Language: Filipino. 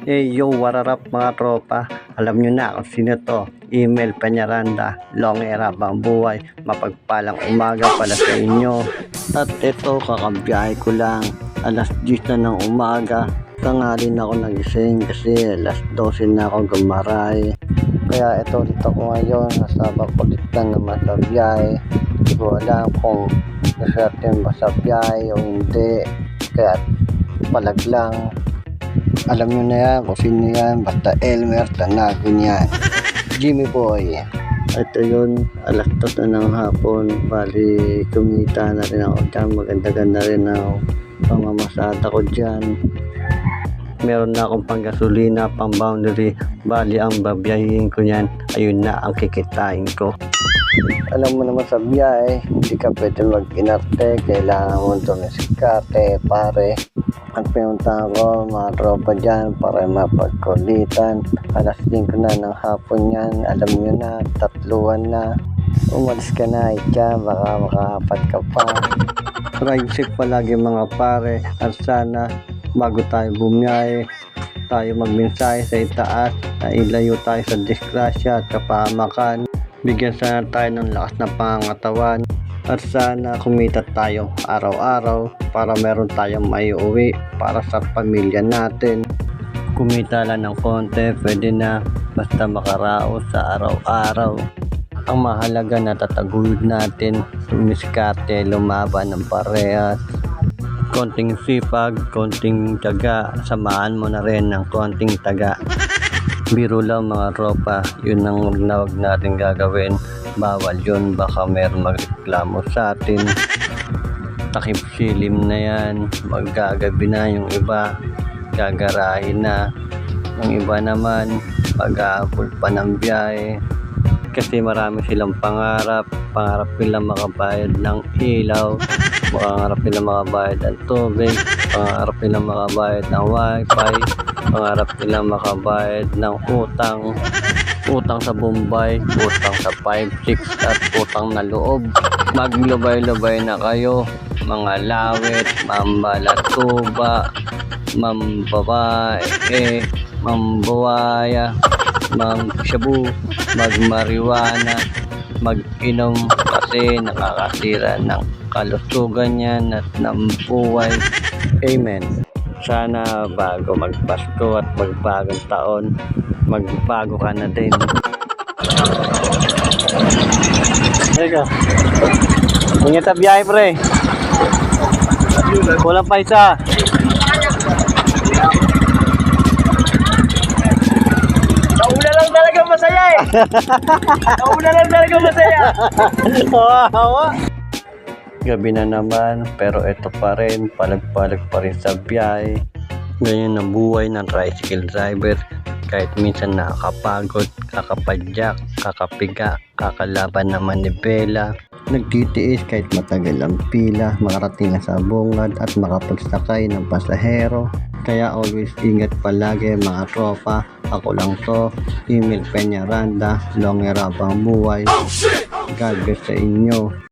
Hey yo, wararap mga tropa. Alam nyo na kung sino to. Email Peñaranda, long era bang buhay. Mapagpalang umaga pala sa inyo. At ito, kakabiyahe ko lang. Alas 10 na ng umaga. Tangalin ako nagising kasi alas 12 na ako gumaray. Kaya ito dito ko ngayon. Nasabak ulit lang naman sa biyahe. Hindi ko alam kung nasatin ba sa biyahe o hindi. Kaya palag lang. Alam nyo na yan kung sino yan. Basta Elmer Tanagon yan. Jimmy Boy. Ito yun, alas 2 na ng hapon. Bali, kumita na rin ako dyan. Maganda-ganda rin ako. Pamamasada ko dyan. Meron na akong panggasolina, pang boundary. Bali, ang babiyahin ko yan. Ayun na ang kikitain ko. Alam mo naman sa biyahe, hindi ka pwede mag-inarte. Kailangan mo dumiskarte, pare. At pinunta ko mga tropa dyan para mapagkulitan. Alas 5 na ng hapon yan. Alam nyo na, 3 na. Umalis ka na, itya, baka makahapat ka pa. Ride safe palagi mga pare. At sana bago tayo bumiyahe, tayo magmensahe sa itaas na ilayo tayo sa disgrasya at kapahamakan. Bigyan sana tayo ng lakas na pangangatawan. At sana kumita tayo araw-araw para meron tayong maiuwi para sa pamilya natin. Kumita lang ng konti, pwede na, basta makaraos sa araw-araw. Ang mahalaga na tataguyod natin, sumiskarte, lumaban ng parehas. Konting sipag, konting tiyaga, samahan mo na rin ng konting taga. Biro lang mga tropa, yun ang wag natin gagawin. Bawal yun, baka meron magreklamo sa atin. Takip silim na yan, maggagabi na yung iba, gagarahin na. Yung iba naman, mag-aapol pa ng biyahe. Kasi marami silang pangarap nila makabayad ng ilaw, pangarap nila makabayad ng tubig, pangarap nila makabayad ng wifi, pangarap nila makabayad ng utang sa Bombay, utang sa 5-6 at utang na loob. Maglubay-lubay na kayo mga lawit, mambalatuba, mambabae, mambuwaya, mamshabu, magmariwana, mag-inom kasi nakakasira ng kalusugan yan at ng buhay. Amen. Sana bago magpasko at magbagong taon, magbago ka na din. Teka. Ingat sa biyahe pre. Kulang pa isa. Nauna lang talaga masaya eh. Nauna lang talaga masaya. Hawa. Gabi na naman, pero ito pa rin, palag-palag pa rin sa biyahe. Ganyan ang buhay ng tricycle driver. Kahit minsan nakakapagod, kakapadyak, kakapiga, kakalaban ng manibela. Nagtitiis kahit matagal ang pila, makarating na sa bungad at makapagsakay ng pasahero. Kaya always ingat palagi mga tropa. Ako lang to, Email Peñaranda, long era bang buhay. God bless sa inyo.